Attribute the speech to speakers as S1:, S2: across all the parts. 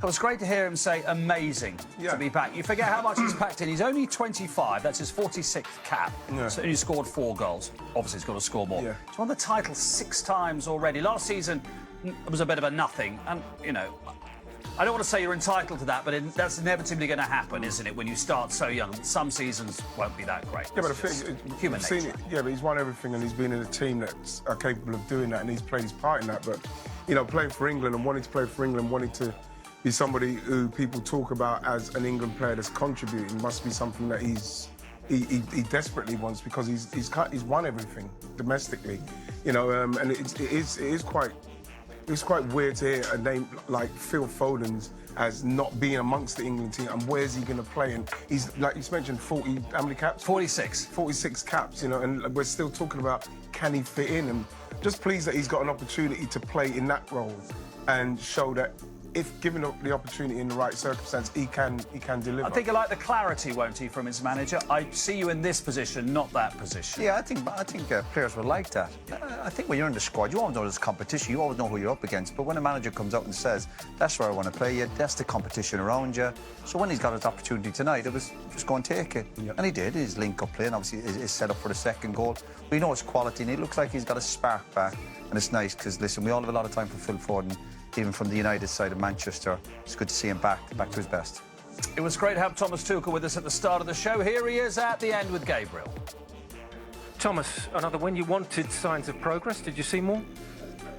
S1: It was great to hear him say amazing to be back. You forget how much he's packed in. He's only 25. That's his 46th cap. So he scored 4 goals. Obviously, he's got to score more. He's won the title 6 times already. Last season, it was a bit of a nothing. And, you know, I don't want to say you're entitled to that, but that's inevitably going to happen, isn't it, when you start so young? Some seasons won't be that great.
S2: Yeah, but I think
S1: human nature.
S2: Yeah, but he's won everything and he's been in a team that's capable of doing that and he's played his part in that. But, you know, playing for England and wanting to play for England, wanting to be somebody who people talk about as an England player that's contributing must be something that he desperately wants, because he's won everything domestically, you know, and it is quite weird to hear a name like Phil Foden's as not being amongst the England team, and where's he going to play? And he's, like you mentioned, 40, how many caps?
S1: 46.
S2: 46 caps, you know, and we're still talking about can he fit in? And just pleased that he's got an opportunity to play in that role and show that if given the opportunity in the right circumstance, he can deliver.
S1: I think he'll like the clarity, won't he, from his manager? I see you in this position, not that position.
S3: Yeah, I think players will like that. I think when you're in the squad, you always know there's competition. You always know who you're up against. But when a manager comes out and says, that's where I want to play you, that's the competition around you. So when he's got his opportunity tonight, it was just go and take it. And he did. His link-up play, and obviously is set up for the second goal. We know his quality, and it looks like he's got a spark back. And it's nice, because, listen, we all have a lot of time for Phil Foden. Even from the United side of Manchester, it's good to see him back to his best.
S1: It was great to have Thomas Tuchel with us at the start of the show. Here he is at the end with Gabriel.
S4: Thomas, another win. You wanted signs of progress. Did you see more?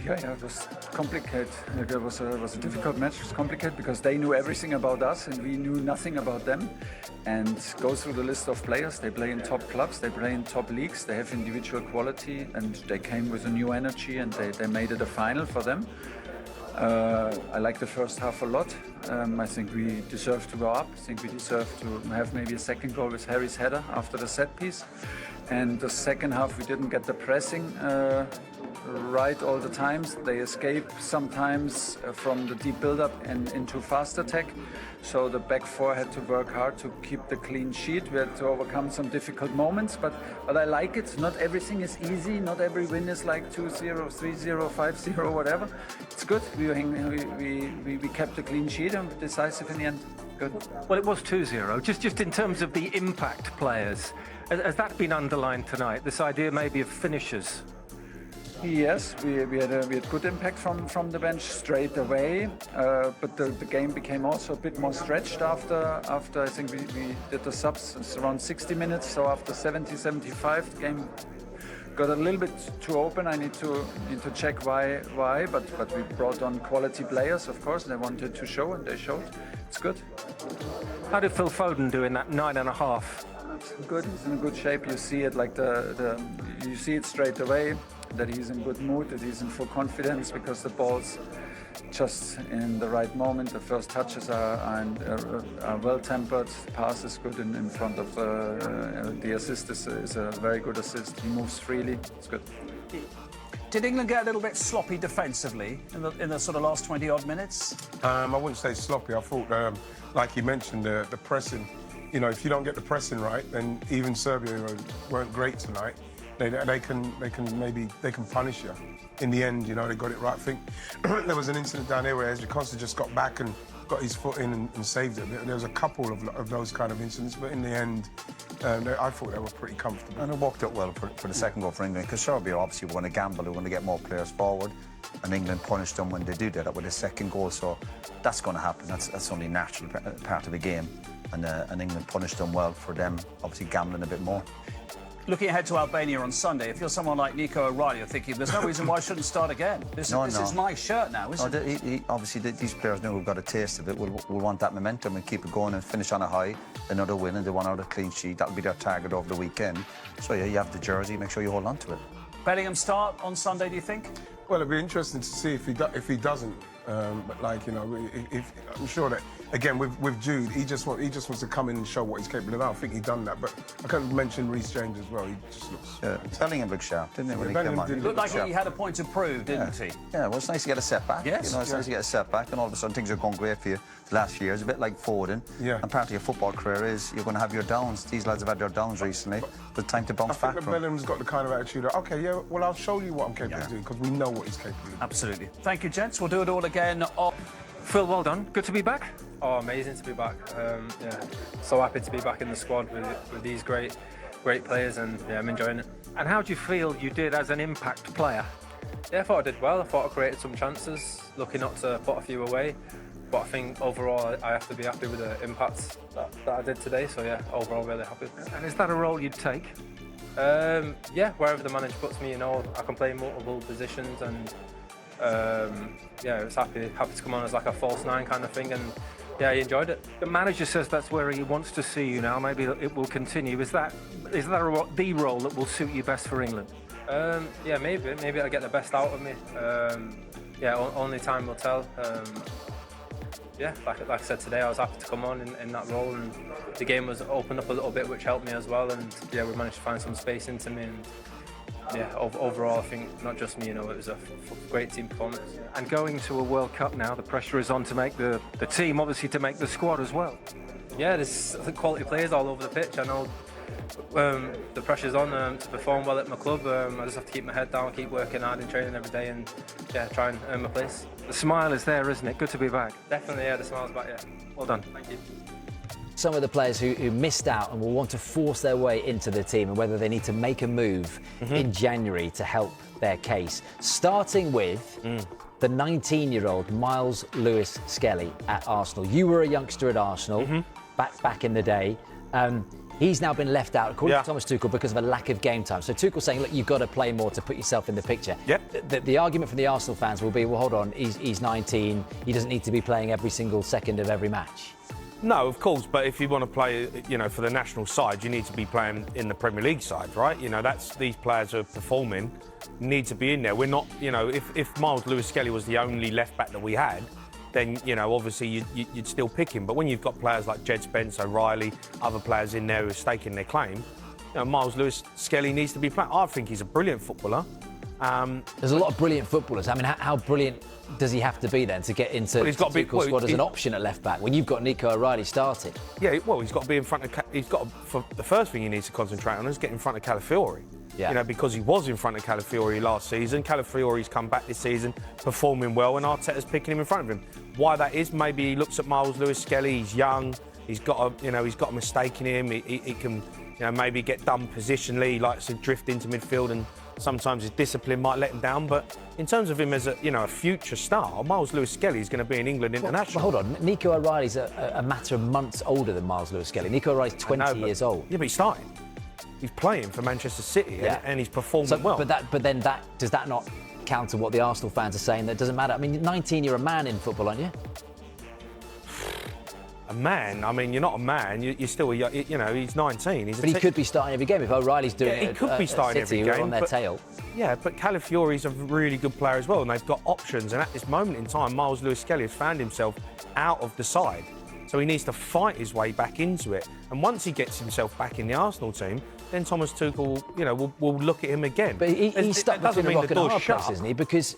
S5: Yeah, it was complicated. It was a difficult match. It was complicated because they knew everything about us and we knew nothing about them. And go through the list of players. They play in top clubs, they play in top leagues, they have individual quality, and they came with a new energy, and they made it a final for them. I like the first half a lot. I think we deserve to go up. I think we deserve to have maybe a second goal with Harry's header after the set piece. And the second half, we didn't get the pressing right all the times. They escape sometimes from the deep build-up and into fast attack. So the back four had to work hard to keep the clean sheet. We had to overcome some difficult moments, but I like it. Not everything is easy. Not every win is like 2-0, 3-0, 5-0, whatever. It's good. We kept a clean sheet and decisive in the end. Good.
S4: Well, it was 2-0. Just in terms of the impact players, has that been underlined tonight? This idea maybe of finishers?
S5: Yes, we had good impact from the bench straight away, but the game became also a bit more stretched after I think we did the subs. It's around 60 minutes, so after 70, 75, the game got a little bit too open. I need to check why, but we brought on quality players, of course. They wanted to show, and they showed. It's good.
S4: How did Phil Foden do in that 9.5?
S5: Good. He's in good shape. You see it like you see it straight away that he's in good mood, that he's in full confidence because the ball's just in the right moment. The first touches are well-tempered. The pass is good in front of the assist is a very good assist. He moves freely. It's good.
S1: Did England get a little bit sloppy defensively in the sort of last 20-odd minutes?
S2: I wouldn't say sloppy. I thought, like you mentioned, the pressing. You know, if you don't get the pressing right, then even Serbia weren't great tonight. They can punish you. In the end, you know, they got it right. I think there was an incident down there where Eze Saka just got back and got his foot in and saved it. There was a couple of those kind of incidents, but in the end, I thought they were pretty comfortable.
S3: And it worked out well for the second goal for England, because Serbia obviously were going to gamble, they were going to get more players forward, and England punished them when they do that with a second goal. So that's going to happen. That's only a natural part of the game, and England punished them well for them, obviously gambling a bit more.
S1: Looking ahead to Albania on Sunday, if you're someone like Nico O'Reilly, you're thinking, there's no reason why I shouldn't start again. This is my shirt now, isn't it?
S3: Obviously, these players know we've got a taste of it. We'll want that momentum and keep it going and finish on a high. Another win, and they want out a clean sheet. That'll be their target over the weekend. So, yeah, you have the jersey. Make sure you hold on to it.
S1: Bellingham start on Sunday, do you think?
S2: Well, it'll be interesting to see if he doesn't. But like, you know, I'm sure that again with Jude, he just wants to come in and show what he's capable of. I think he's done that. But I can't mention Reece James as well. He just looks.
S3: Bellingham looked sharp, didn't he? When
S2: he
S1: looked like he had a point to prove, didn't he?
S3: Yeah, well, it's nice to get a setback.
S1: Yes,
S3: you know, it's nice to get a setback, and all of a sudden things are going great for you. The last few years, a bit like Foden.
S2: Yeah.
S3: And part of your football career is you're going to have your downs. These lads have had their downs recently, but time to bounce back.
S2: I think that Bellingham's got the kind of attitude of, okay, yeah, well, I'll show you what I'm capable of doing, because we know what he's capable of.
S1: Absolutely. Thank you, gents. We'll do it all again.
S4: Phil, well done. Good to be back.
S6: Oh, amazing to be back. Yeah, so happy to be back in the squad with these great players, and yeah, I'm enjoying it.
S4: And how do you feel you did as an impact player?
S6: Yeah, I thought I did well. I thought I created some chances, lucky not to put a few away. But I think overall I have to be happy with the impact that I did today. So yeah, overall really happy.
S4: And is that a role you'd take?
S6: Yeah, wherever the manager puts me, I can play multiple positions, and yeah, I was happy to come on as like a false nine kind of thing, and yeah, I enjoyed it.
S4: The manager says that's where he wants to see you now. Maybe it will continue. Is that the role that will suit you best for England?
S6: Yeah, maybe I'll get the best out of me. Yeah, only time will tell. Yeah, like I said today, I was happy to come on in that role, and the game was opened up a little bit, which helped me as well. And yeah, we managed to find some space into me. And yeah, overall, I think not just me, it was a great team performance.
S4: And going to a World Cup now, the pressure is on to make the team, obviously to make the squad as well.
S6: Yeah, there's quality players all over the pitch. I know the pressure's on to perform well at my club. I just have to keep my head down, keep working hard and training every day, and yeah, try and earn my place.
S4: The smile is there, isn't it? Good to be back.
S6: Definitely, yeah, the smile's back, yeah.
S4: Well done.
S6: Thank you.
S7: Some of the players who missed out and will want to force their way into the team, and whether they need to make a move in January to help their case. Starting with the 19-year-old Miles Lewis Skelly at Arsenal. You were a youngster at Arsenal back in the day. He's now been left out, according to Thomas Tuchel, because of a lack of game time. So Tuchel's saying, look, you've got to play more to put yourself in the picture. The argument from the Arsenal fans will be, well, hold on, he's 19. He doesn't need to be playing every single second of every match.
S8: No, of course, but if you want to play, for the national side, you need to be playing in the Premier League side, right? These players are performing, need to be in there. We're not, if Miles Lewis Skelly was the only left back that we had, then, obviously you'd still pick him. But when you've got players like Jed Spence, O'Reilly, other players in there who are staking their claim, Miles Lewis Skelly needs to be playing. I think he's a brilliant footballer.
S7: There's a lot of brilliant footballers. I mean, how brilliant does he have to be then to get into the squad as an option at left back when you've got Nico O'Reilly starting?
S8: Yeah, well, he's got to be in front of. For the first thing he needs to concentrate on is get in front of Calafiori. Yeah. Because he was in front of Calafiori last season. Calafiori's come back this season, performing well, and Arteta's picking him in front of him. Why that is? Maybe he looks at Miles Lewis Skelly. He's young. He's got a mistake in him. He can, maybe get done positionally. He likes to drift into midfield, and sometimes his discipline might let him down. But in terms of him as a future star, Miles Lewis Skelly is going to be an England international.
S7: Well, hold on. Nico O'Reilly's a matter of months older than Miles Lewis Skelly. Nico O'Reilly's 20 years old.
S8: Yeah, but he's starting. He's playing for Manchester City, and he's performing well.
S7: But then does that not counter what the Arsenal fans are saying? That doesn't matter. I mean, 19, you're a man in football, aren't you?
S8: A man? I mean, you're not a man. You're still he's 19.
S7: But he could be starting every game if O'Reilly's doing it.
S8: He could be starting
S7: City,
S8: every game
S7: on their tail.
S8: Yeah, but Calafiori's a really good player as well, and they've got options. And at this moment in time, Miles Lewis Skelly has found himself out of the side. So he needs to fight his way back into it. And once he gets himself back in the Arsenal team, then Thomas Tuchel, will look at him again.
S7: But he's stuck between a rock and a hard place, isn't he? Because,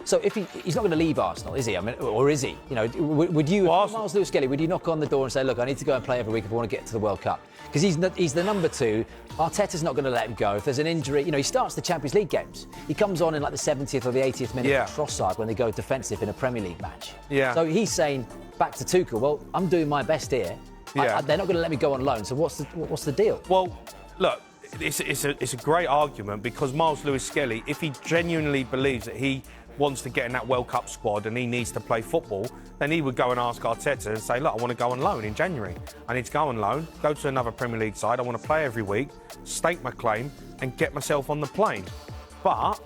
S7: so if he's not going to leave Arsenal, is he? I mean, or is he? Would you, Miles Lewis Skelly, would you knock on the door and say, look, I need to go and play every week if I want to get to the World Cup? Because he's the number 2. Arteta's not going to let him go. If there's an injury, he starts the Champions League games. He comes on in like the 70th or the 80th minute for Trossard when they go defensive in a Premier League match. Yeah. So he's saying back to Tuchel, well, I'm doing my best here. Yeah. They're not going to let me go on loan. So what's the deal?
S8: Well, look, it's a great argument because Miles Lewis Skelly, if he genuinely believes that he wants to get in that World Cup squad and he needs to play football, then he would go and ask Arteta and say, look, I want to go on loan in January. I need to go on loan, go to another Premier League side. I want to play every week, stake my claim and get myself on the plane. But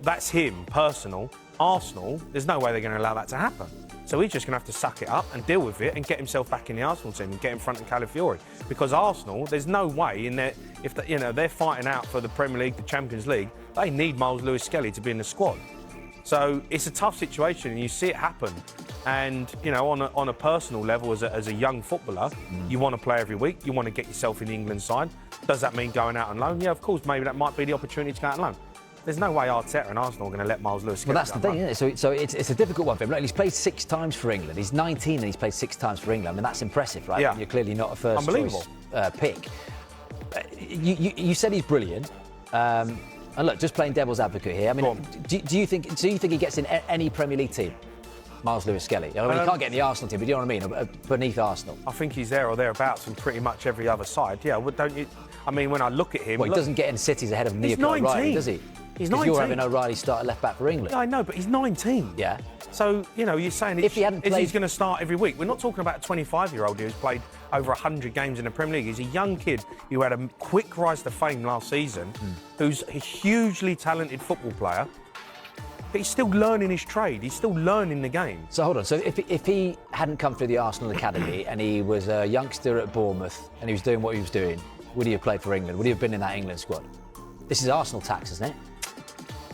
S8: that's him, personal. Arsenal, there's no way they're going to allow that to happen. So he's just going to have to suck it up and deal with it and get himself back in the Arsenal team and get in front of Calafiori. Because Arsenal, there's no way in there, if they're fighting out for the Premier League, the Champions League, they need Miles Lewis Skelly to be in the squad. So it's a tough situation and you see it happen. And, on a personal level, as a young footballer, you want to play every week, you want to get yourself in the England side. Does that mean going out on loan? Yeah, of course, maybe that might be the opportunity to go out on loan. There's no way Arteta and Arsenal are going to let Miles Lewis Skelly.
S7: Well, that's the thing, isn't it? So it's a difficult one for him. Look, he's played 6 times for England. He's 19 and he's played 6 times for England. I mean, that's impressive, right?
S8: Yeah.
S7: You're clearly not a first choice pick. You said he's brilliant. And look, just playing devil's advocate here. I mean, do you think he gets in any Premier League team? Miles Lewis-Skelly? I mean, he can't get in the Arsenal team, but you know what I mean? Beneath Arsenal.
S8: I think he's there or thereabouts in pretty much every other side. Yeah, well, don't you? I mean, when I look at him...
S7: Well, he doesn't get in cities ahead of Nico O'Reilly, does he?
S8: He's 19.
S7: You're having O'Reilly start at left-back for England.
S8: Yeah, I know, but he's 19.
S7: Yeah.
S8: So, you know, you're saying
S7: if he hadn't played...
S8: he's going to start every week. We're not talking about a 25-year-old who's played over 100 games in the Premier League. He's a young kid who had a quick rise to fame last season, who's a hugely talented football player, but he's still learning his trade. He's still learning the game.
S7: So, hold on. So, if he hadn't come through the Arsenal Academy and he was a youngster at Bournemouth and he was doing what he was doing, would he have played for England? Would he have been in that England squad? This is Arsenal tax, isn't it?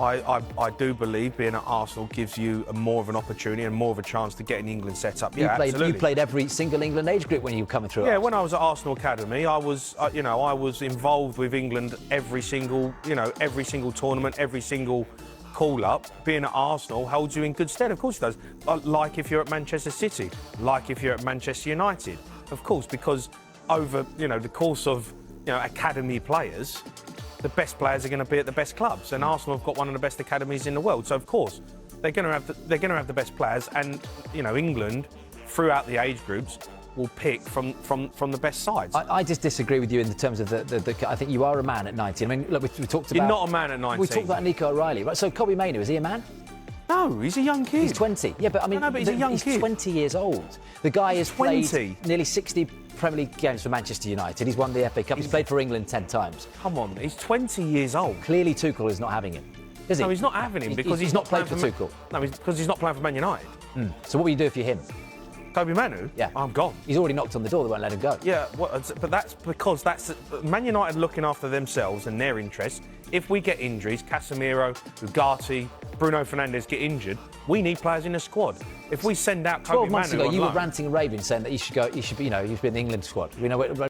S8: I do believe being at Arsenal gives you more of an opportunity and more of a chance to get an England set up. Yeah, absolutely.
S7: You played every single England age group when you were coming through.
S8: Yeah, when I was at Arsenal Academy, I was, I was involved with England every single tournament, every single call-up. Being at Arsenal holds you in good stead. Of course it does. Like if you're at Manchester City, like if you're at Manchester United. Of course, because over, the course of, academy players, the best players are going to be at the best clubs, and Arsenal have got one of the best academies in the world. So of course, they're going to have the best players, and England, throughout the age groups, will pick from the best sides.
S7: I just disagree with you in terms of the I think you are a man at 19. I mean, look, we talked about...
S8: You're not a man at 19.
S7: We talked about Nico O'Reilly, right? So Kobbie Mainoo, is he a man?
S8: No, he's a young kid.
S7: He's 20. Yeah, but I mean,
S8: but he's a young kid.
S7: He's 20 years old. The guy has played nearly 60 Premier League games for Manchester United. He's won the FA Cup. He's played for England 10 times.
S8: Come on, he's 20 years old.
S7: Clearly, Tuchel is not having him, is he?
S8: No, he's not having him because he's not
S7: played for Tuchel.
S8: No, because he's not playing for Man United.
S7: So what will you do if you're him?
S8: Kobbie Mainoo?
S7: Yeah.
S8: I'm gone.
S7: He's already knocked on the door. They won't let him go.
S8: Yeah, but that's because Man United looking after themselves and their interests. If we get injuries, Casemiro, Ugarte, Bruno Fernandes get injured, we need players in the squad. If we send out Kobbie Mainoo
S7: 12 months ago, you
S8: were
S7: ranting and raving saying that he should go. He should be in the England squad. We know.